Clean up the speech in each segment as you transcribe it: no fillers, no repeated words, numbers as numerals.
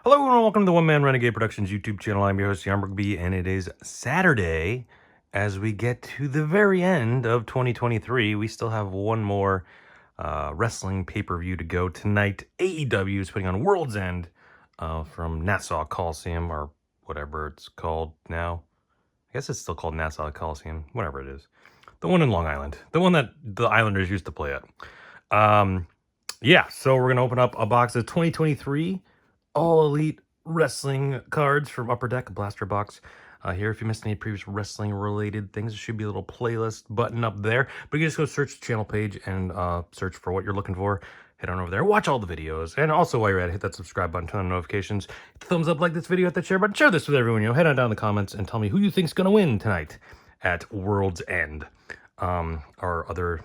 Hello and welcome to the One Man Renegade Productions YouTube channel. I'm your host, Yarmberg, and it is Saturday as we get to the very end of 2023. We still have one more wrestling pay-per-view to go tonight. AEW is putting on Worlds End from Nassau Coliseum, or whatever it's called now. I guess it's still called Nassau Coliseum, whatever it is. The one in Long Island. The one that the Islanders used to play at. So we're going to open up a box of 2023 All Elite Wrestling cards from Upper Deck, a blaster box. Here, if you missed any previous wrestling related things, there should be a little playlist button up there. But you just go search the channel page and search for what you're looking for. Head on over there, watch all the videos. And also, while you're at it, hit that subscribe button, turn on notifications. Hit the thumbs up, like this video, hit that share button, share this with everyone. Head on down in the comments and tell me who you think's going to win tonight at World's End. Or other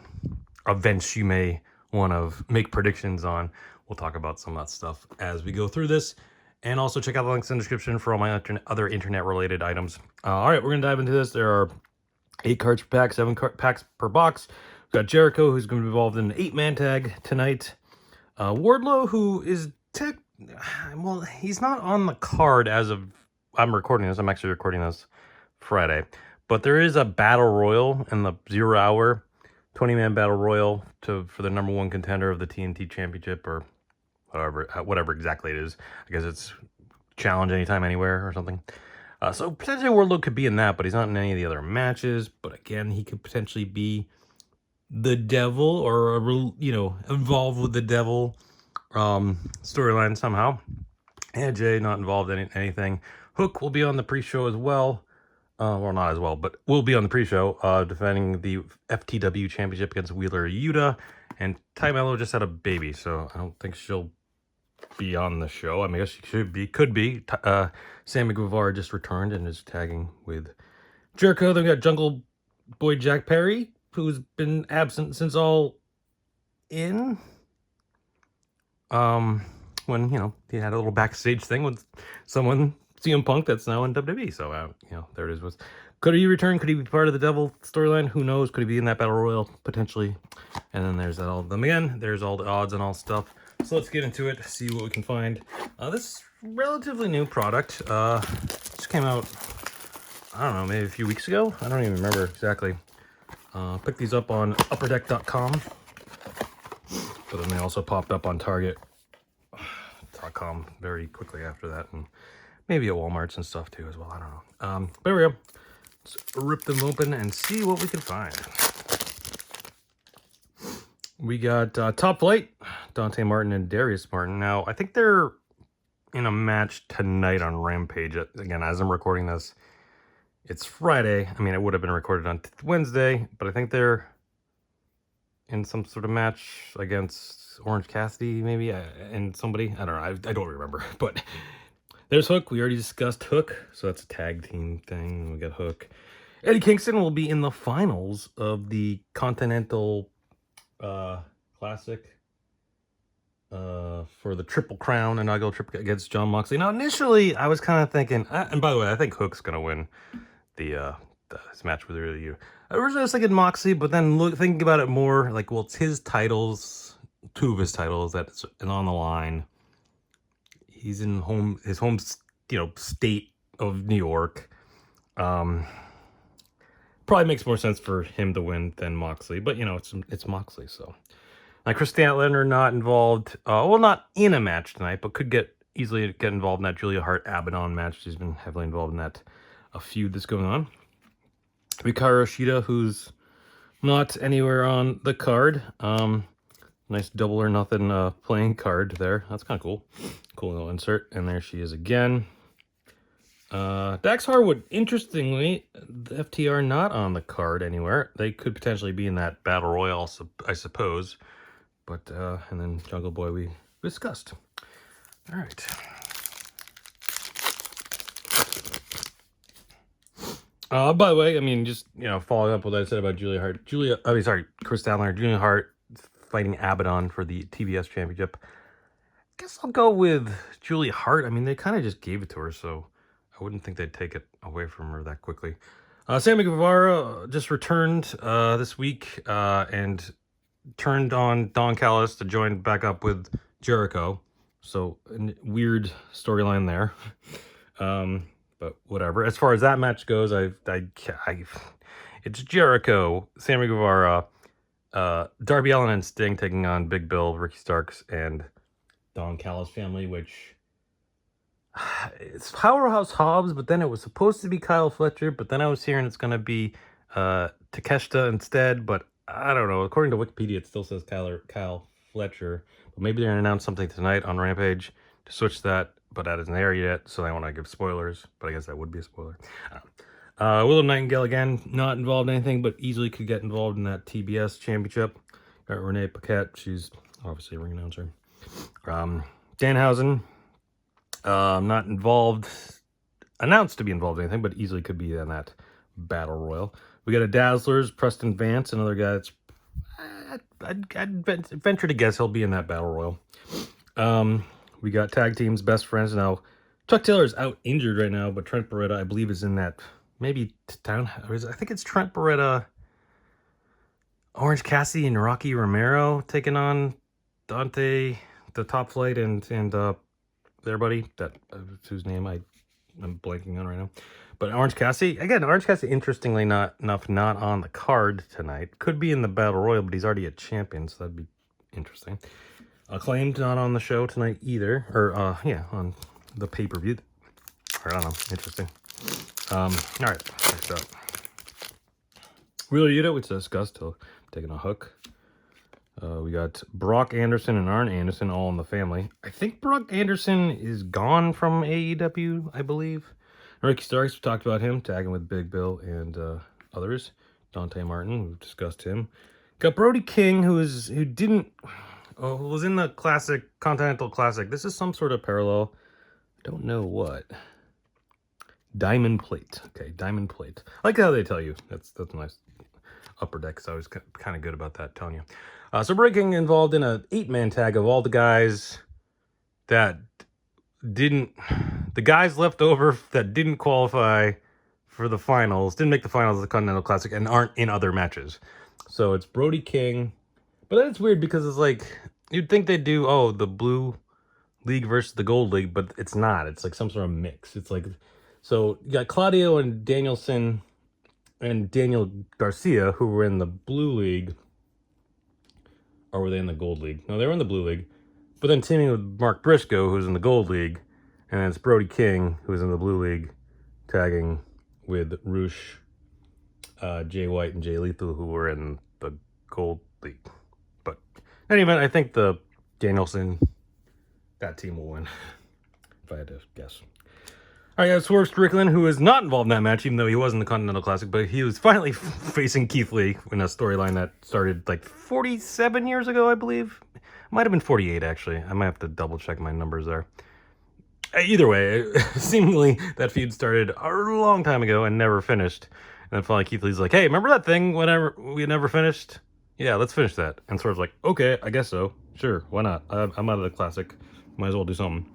events you may want to make predictions on. We'll talk about some of that stuff as we go through this. And also check out the links in the description for all my other internet-related items. All right, we're going to dive into this. There are 8 cards per pack, 7 packs per box. We've got Jericho, who's going to be involved in an 8-man tag tonight. Wardlow, who is he's not on the card as of I'm recording this. I'm actually recording this Friday. But there is a battle royal in the 0 hour 20-man battle royal for the number 1 contender of the TNT Championship, or whatever exactly it is. I guess it's challenge anytime, anywhere, or something. So potentially Wardlow could be in that, but he's not in any of the other matches. But again, he could potentially be the devil, or involved with the devil storyline somehow. AJ not involved in anything. Hook will be on the pre-show as well. Well, not as well, but will be on the pre-show, defending the FTW Championship against Wheeler Yuta. And Ty Mello just had a baby, so I don't think she'll be on the show. I mean, I guess she could be. Sammy Guevara just returned and is tagging with Jericho. Then we got Jungle Boy Jack Perry, who's been absent since All In. When, he had a little backstage thing with someone, CM Punk, that's now in WWE. So, there it is. Could he return? Could he be part of the Devil storyline? Who knows? Could he be in that Battle Royal? Potentially. And then there's all of them again. There's all the odds and all stuff. So let's get into it, see what we can find. This relatively new product just came out, I don't know, maybe a few weeks ago? I don't even remember exactly. Picked these up on upperdeck.com. But then they also popped up on Target.com very quickly after that. And maybe at Walmart's and stuff too as well. I don't know. But there we go. Let's rip them open and see what we can find. We got Top Flight, Dante Martin and Darius Martin. Now, I think they're in a match tonight on Rampage. Again, as I'm recording this, it's Friday. I mean, it would have been recorded on Wednesday, but I think they're in some sort of match against Orange Cassidy, maybe, and somebody. I don't know. I don't remember, but there's Hook. We already discussed Hook, so that's a tag team thing. We got Hook. Eddie Kingston will be in the finals of the Continental Classic for the Triple Crown, inaugural triple against Jon Moxley. Now, initially, I was kind of thinking, and by the way, I think Hook's going to win this match with you. Originally, I was thinking Moxley, but then thinking about it more, like, well, it's his titles, 2 of his titles that's on the line. He's in his home, state of New York. Probably makes more sense for him to win than Moxley, but it's Moxley. So, Chris Statlander not involved. Not in a match tonight, but could easily get involved in that Julia Hart Abaddon match. She's been heavily involved in that feud that's going on. Hikaru Shida, who's not anywhere on the card. Nice double or nothing playing card there. That's kind of cool. Cool little insert. And there she is again. Dax Harwood, interestingly, the FTR not on the card anywhere. They could potentially be in that Battle Royale, I suppose. But, and then Jungle Boy we discussed. All right. By the way, I mean, just, following up what I said about Chris Statlander, Julia Hart fighting Abaddon for the TBS Championship. I guess I'll go with Julia Hart. I mean, they kind of just gave it to her, so I wouldn't think they'd take it away from her that quickly. Sammy Guevara just returned this week and turned on Don Callis to join back up with Jericho. So weird storyline there. But whatever. As far as that match goes, it's Jericho, Sammy Guevara, Darby Allin and Sting taking on Big Bill, Ricky Starks, and Don Callis family, which it's Powerhouse Hobbs, but then it was supposed to be Kyle Fletcher, but then I was hearing it's going to be Takeshita instead, but I don't know. According to Wikipedia, it still says Kyle Fletcher, but maybe they're going to announce something tonight on Rampage to switch that, but that isn't there yet, so I want to give spoilers, but I guess that would be a spoiler. Willow Nightingale, again, not involved in anything, but easily could get involved in that TBS championship. Got Renee Paquette, she's obviously a ring announcer. Danhausen, not involved, announced to be involved in anything, but easily could be in that battle royal. We got a Dazzlers, Preston Vance, another guy that's, I'd venture to guess he'll be in that battle royal. We got tag teams, best friends. Now, Chuck Taylor's out injured right now, but Trent Beretta, I believe, is in that, maybe town, I think it's Trent Beretta, Orange Cassidy, and Rocky Romero taking on Dante, the Top Flight, and their buddy, that whose name I'm blanking on right now. But Orange Cassidy, interestingly not on the card tonight. Could be in the Battle Royal, but he's already a champion, so that'd be interesting. Acclaimed not on the show tonight either, or on the pay-per-view. I don't know, interesting. All right, next up. Wheeler Yuta, we discussed, taking a hook. We got Brock Anderson and Arn Anderson all in the family. I think Brock Anderson is gone from AEW, I believe. Ricky Starks, we talked about him, tagging with Big Bill and others. Dante Martin, we've discussed him. Got Brody King, who was in the classic, Continental Classic. This is some sort of parallel. I don't know what. Diamond Plate. Okay, Diamond Plate. I like how they tell you. That's nice. Upper Deck is always kind of good about that, telling you. So Brody King involved in an 8-man tag of all the guys that the guys left over that didn't qualify for the finals, didn't make the finals of the Continental Classic, and aren't in other matches. So it's Brody King. But that's weird because it's like, you'd think they'd do, the Blue League versus the Gold League, but it's not. It's like some sort of mix. It's like, so you got Claudio and Danielson and Daniel Garcia, who were in the Blue League. Or were they in the Gold League? No, they were in the Blue League. But then teaming with Mark Briscoe, who's in the Gold League. And then it's Brody King, who's in the Blue League, tagging with Roosh, Jay White, and Jay Lethal, who were in the Gold League. But in any event, I think the Danielson, that team will win, if I had to guess. All right, Swerve Strickland, who is not involved in that match, even though he was in the Continental Classic, but he was finally facing Keith Lee in a storyline that started like 47 years ago, I believe. Might have been 48, actually. I might have to double check my numbers there. Either way, seemingly that feud started a long time ago and never finished. And then finally Keith Lee's like, hey, remember that thing whenever we never finished? Yeah, let's finish that. And Swerve's like, okay, I guess so. Sure, why not? I'm out of the Classic. Might as well do something.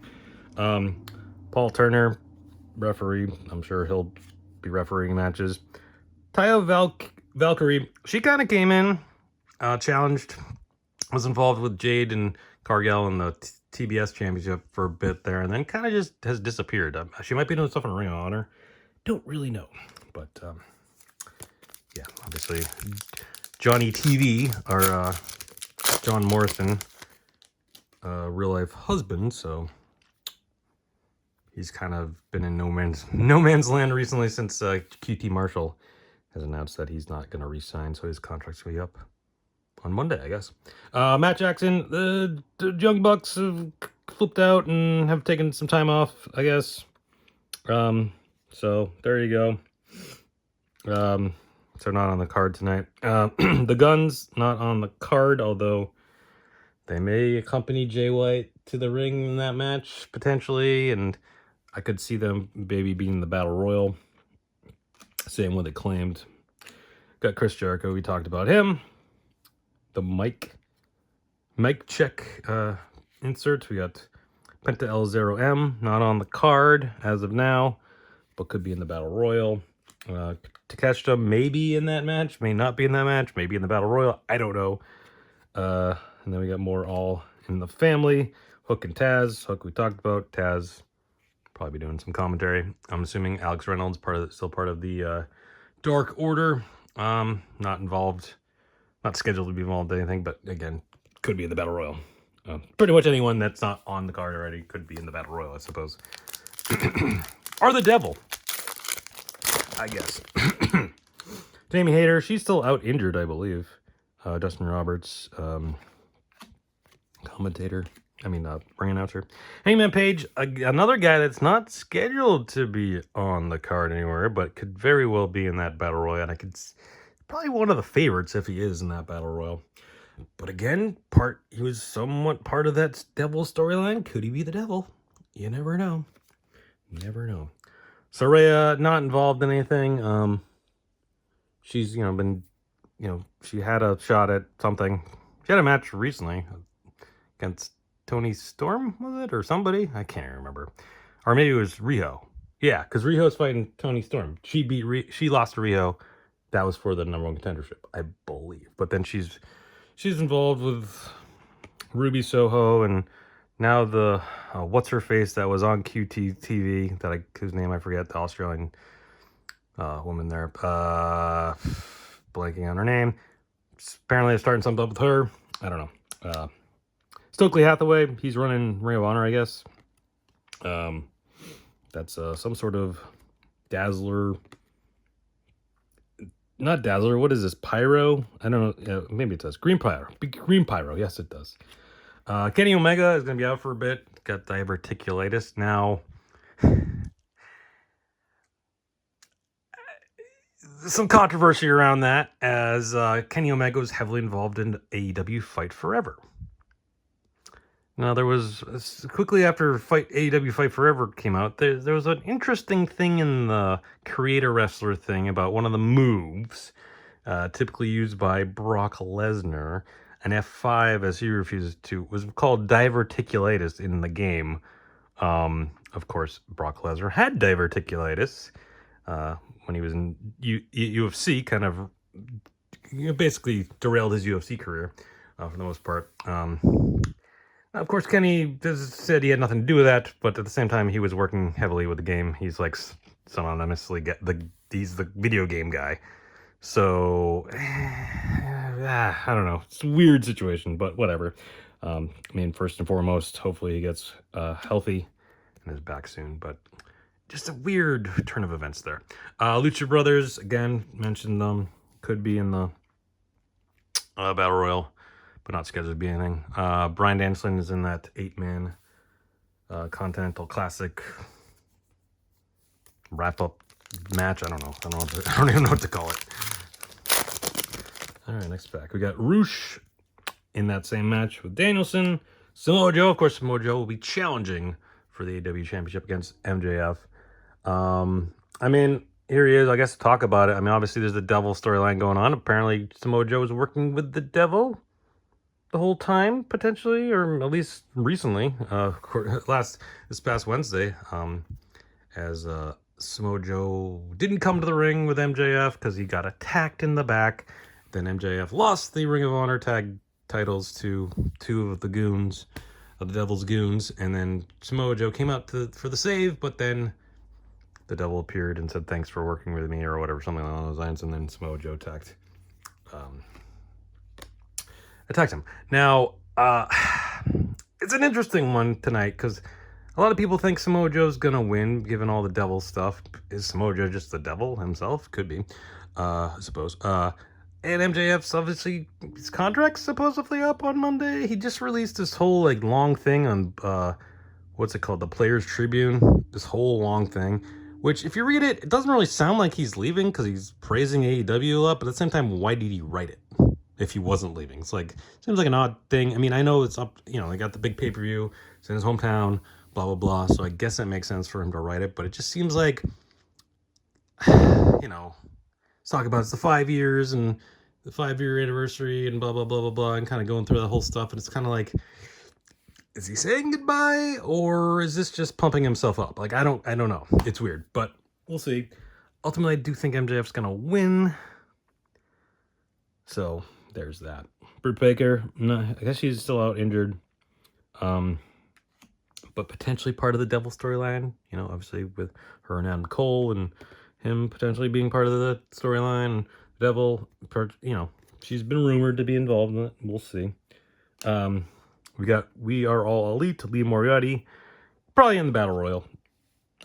Paul Turner, referee. I'm sure he'll be refereeing matches. Taya Valkyrie, she kind of came in, challenged, was involved with Jade and Cargill in the TBS championship for a bit there, and then kind of just has disappeared. She might be doing stuff in Ring of Honor. Don't really know. But, yeah, obviously, Johnny TV, or John Morrison, real-life husband, so he's kind of been in no man's land recently since QT Marshall has announced that he's not going to re-sign, so his contract's going to be up on Monday, I guess. Matt Jackson, the Young Bucks have flipped out and have taken some time off, I guess. So there you go. So not on the card tonight. The Guns, not on the card, although they may accompany Jay White to the ring in that match, potentially, and I could see them maybe being the Battle Royal. Same with Acclaimed. Got Chris Jericho, we talked about him. The mic check insert. We got Penta L0M, not on the card as of now, but could be in the Battle Royal. Takeshita may be in that match, may not be in that match, maybe in the Battle Royal. I don't know. And then we got more all in the family. Hook and Taz. Hook we talked about. Taz probably be doing some commentary. I'm assuming Alex Reynolds still part of the Dark Order. Not involved, not scheduled to be involved in anything, but again, could be in the Battle Royal. Pretty much anyone that's not on the card already could be in the Battle Royal, I suppose. Or the Devil, I guess. Jamie Hayter, she's still out injured, I believe. Dustin Roberts, commentator. Ring announcer. Hangman Page, another guy that's not scheduled to be on the card anywhere, but could very well be in that Battle Royal. And probably one of the favorites if he is in that Battle Royal. But again, he was somewhat part of that Devil storyline. Could he be the Devil? You never know. Never know. Saraya, not involved in anything. She's, she had a shot at something. She had a match recently against Tony Storm, was it? Or somebody? I can't remember. Or maybe it was Riho. Yeah, because Riho's fighting Tony Storm. She lost to Riho. That was for the #1 contendership, I believe. But then she's involved with Ruby Soho, and now the what's her face that was on QT whose name I forget, the Australian woman there, blanking on her name. Apparently they're starting something up with her. I don't know. Stokely Hathaway, he's running Ring of Honor, I guess. That's some sort of Dazzler. Not Dazzler. What is this? Pyro? I don't know. Maybe it does. Green Pyro. Green Pyro. Yes, it does. Kenny Omega is going to be out for a bit. Got diverticulitis. Now, some controversy around that, as Kenny Omega was heavily involved in AEW Fight Forever. Now, there was, quickly after AEW Fight Forever came out, there was an interesting thing in the Creator Wrestler thing about one of the moves, typically used by Brock Lesnar, an F5, as he refuses to, was called diverticulitis in the game. Of course, Brock Lesnar had diverticulitis when he was in UFC, kind of basically derailed his UFC career for the most part. Of course, Kenny said he had nothing to do with that, but at the same time, he was working heavily with the game. He's like synonymously he's the video game guy. So, I don't know. It's a weird situation, but whatever. First and foremost, hopefully he gets healthy and is back soon. But just a weird turn of events there. Lucha Brothers, again, mentioned them. Could be in the Battle Royal, but not scheduled to be anything. Bryan Danielson is in that 8-man Continental Classic wrap-up match. I don't know. I don't even know what to call it. All right, next pack. We got Roosh in that same match with Danielson. Samoa Joe. Of course, Samoa Joe will be challenging for the AEW Championship against MJF. Here he is, I guess, to talk about it. Obviously, there's the Devil storyline going on. Apparently, Samoa Joe was working with the Devil the whole time, potentially, or at least recently. This past Wednesday, as Samoa Joe didn't come to the ring with MJF because he got attacked in the back. Then MJF lost the Ring of Honor tag titles to two of the goons, of the Devil's goons, and then Samoa Joe came out for the save, but then the Devil appeared and said thanks for working with me or whatever, something along those lines, and then Samoa Joe attacked him. Now, it's an interesting one tonight because a lot of people think Samoa Joe's gonna win given all the Devil stuff. Is Samoa Joe just the Devil himself? Could be, I suppose. And MJF's obviously, his contract's supposedly up on Monday. He just released this whole long thing on what's it called, the Players Tribune. This whole long thing, which if you read it, it doesn't really sound like he's leaving because he's praising AEW a lot. But at the same time, why did he write it if he wasn't leaving? It's seems like an odd thing. I know it's up. They got the big pay-per-view. It's in his hometown. Blah blah blah. So I guess that makes sense for him to write it. But it just seems like, let's talk about it's the 5 years and the 5-year anniversary and blah blah blah blah blah, and kind of going through that whole stuff. And it's kind of like, is he saying goodbye or is this just pumping himself up? I don't know. It's weird, but we'll see. Ultimately, I do think MJF's gonna win. So there's that. Britt Baker, no, I guess she's still out injured. but potentially part of the Devil storyline. You know, obviously with her and Adam Cole and him potentially being part of the storyline. Devil, you know, she's been rumored to be involved in it. We'll see. We got We Are All Elite, Lee Moriarty, probably in the Battle Royal.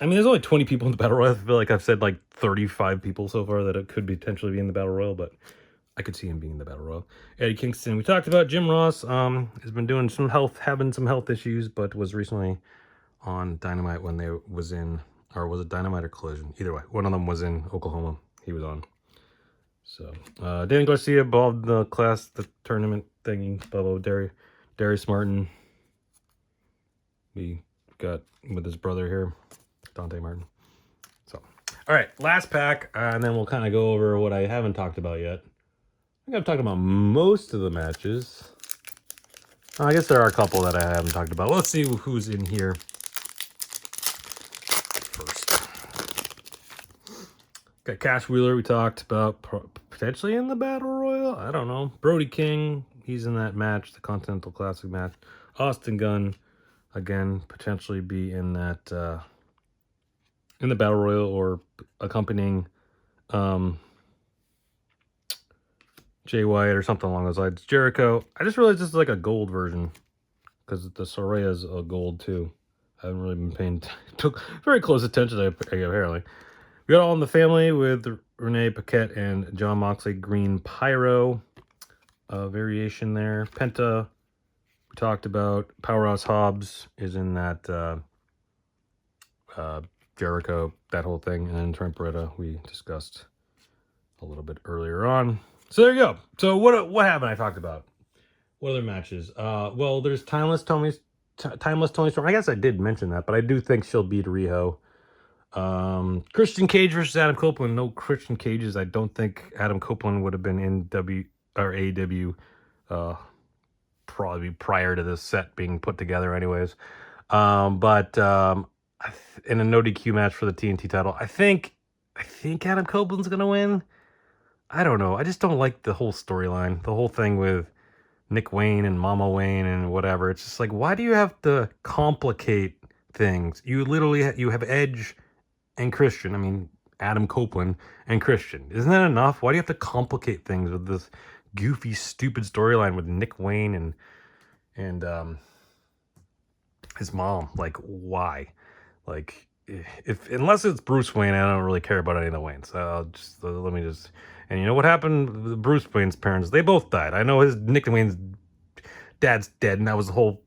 I mean, there's only 20 people in the Battle Royal. I feel like I've said like 35 people so far that it could potentially be in the Battle Royal, but I could see him being in the Battle Royal. Eddie Kingston, we talked about. Jim Ross has been doing having some health issues, but was recently on Dynamite when they was in, or was it Dynamite or Collision? Either way, one of them was in Oklahoma. He was on. So, Danny Garcia, Bob, the tournament thingy, Bubba, Darius Martin. We got with his brother here, Dante Martin. So, all right, last pack, and then we'll kind of go over what I haven't talked about yet. I think I've talked about most of the matches. I guess there are a couple that I haven't talked about. Let's see who's in here first. Got Cash Wheeler, we talked about potentially in the Battle Royal. I don't know. Brody King, he's in that match, the Continental Classic match. Austin Gunn, again, potentially be in that in the Battle Royal or accompanying Jay White or something along those lines. Jericho, I just realized this is like a gold version because the Soraya is a gold too. I haven't really been paying took very close attention apparently. We got All in the Family with Renee Paquette and John Moxley. Green Pyro variation there. Penta, we talked about. Powerhouse Hobbs is in that Jericho, that whole thing. And then Trent Beretta, we discussed a little bit earlier on. So there you go. So what haven't I talked about? What other matches? Well, there's Timeless Tony Storm. I guess I did mention that, but I do think she'll beat Riho. Christian Cage versus Adam Copeland. No Christian Cages. I don't think Adam Copeland would have been in AEW probably prior to this set being put together anyways. But in a no DQ match for the TNT title, I think Adam Copeland's gonna win. I don't know. I just don't like the whole storyline. The whole thing with Nick Wayne and Mama Wayne and whatever. It's just like, why do you have to complicate things? You have Edge and Christian. I mean, Adam Copeland and Christian. Isn't that enough? Why do you have to complicate things with this goofy, stupid storyline with Nick Wayne and his mom? Like, why? Like, unless it's Bruce Wayne, I don't really care about any of the Waynes. Let me just. And you know what happened with Bruce Wayne's parents? They both died. I know Nick Wayne's dad's dead, and that was the whole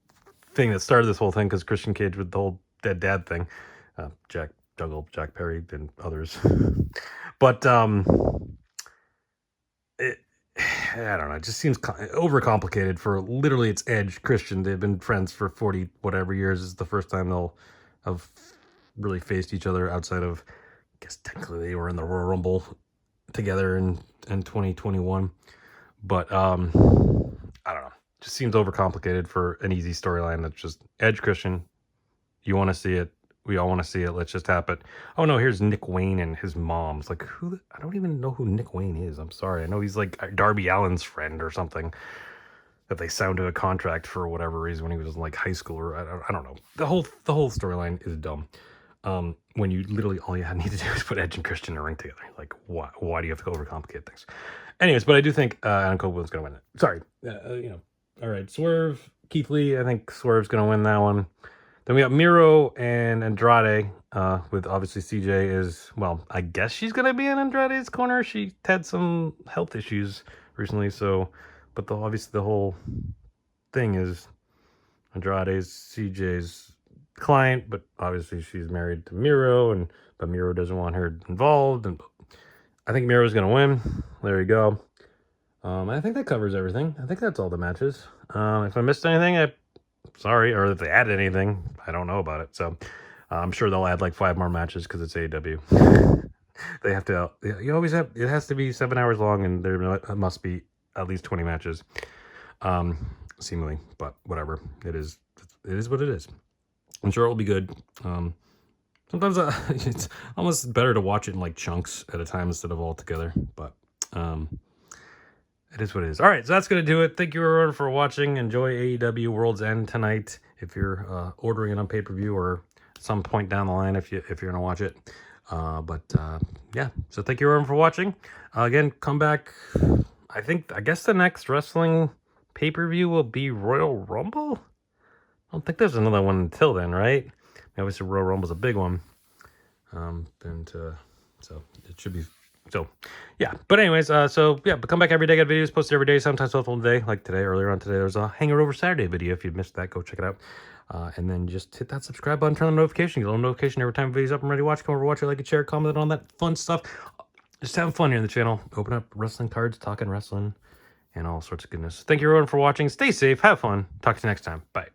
thing that started this whole thing because Christian Cage with the whole dead dad thing. Jack Perry, and others. But I don't know. It just seems overcomplicated for literally it's Edge, Christian. They've been friends for 40 whatever years. This is the first time they'll have really faced each other outside of, I guess technically they were in the Royal Rumble together in 2021. But I don't know. Just seems overcomplicated for an easy storyline that's just Edge, Christian. You want to see it. We all want to see it. Let's just have it. Oh no, here's Nick Wayne and his mom. It's like, who? I don't even know who Nick Wayne is. I'm sorry. I know he's like Darby Allin's friend or something that they signed to a contract for whatever reason when he was in like high school or I don't know. The whole storyline is dumb. When you literally all you need to do is put Edge and Christian in a ring together. Like, why do you have to overcomplicate things? Anyways, but I do think Adam Copeland's going to win it. Sorry. All right. Swerve, Keith Lee. I think Swerve's going to win that one. Then we got Miro and Andrade, with obviously CJ is, well, I guess she's going to be in Andrade's corner. She had some health issues recently, so, but obviously the whole thing is Andrade's CJ's client, but obviously she's married to Miro, but Miro doesn't want her involved, and I think Miro's going to win. There you go. I think that covers everything. I think that's all the matches. If I missed anything, sorry, or if they added anything, I don't know about it. So I'm sure they'll add like 5 more matches because it's AEW. They have to. You always have. It has to be 7 hours long, and there must be at least 20 matches, seemingly. But whatever, it is. It is what it is. I'm sure it'll be good. Sometimes it's almost better to watch it in like chunks at a time instead of all together. But it is what it is. All right, so that's going to do it. Thank you everyone for watching. Enjoy AEW Worlds End tonight. if you're ordering it on pay-per-view or some point down the line if you're gonna watch it. Yeah, so thank you everyone for watching. Again, come back. I guess the next wrestling pay-per-view will be Royal Rumble. I don't think there's another one until then, right? Obviously, Royal Rumble's a big one. So it should be. So, yeah. But anyways, but come back every day. Got videos posted every day, sometimes multiple day. Like today, earlier on today, there's a Hangover Over Saturday video. If you missed that, go check it out. And then just hit that subscribe button, turn on the notification. Get a little notification every time a video's up and ready to watch. Come over, watch it, like it, share, comment on that fun stuff. Just having fun here on the channel. Open up wrestling cards, talking wrestling, and all sorts of goodness. Thank you everyone for watching. Stay safe, have fun. Talk to you next time. Bye.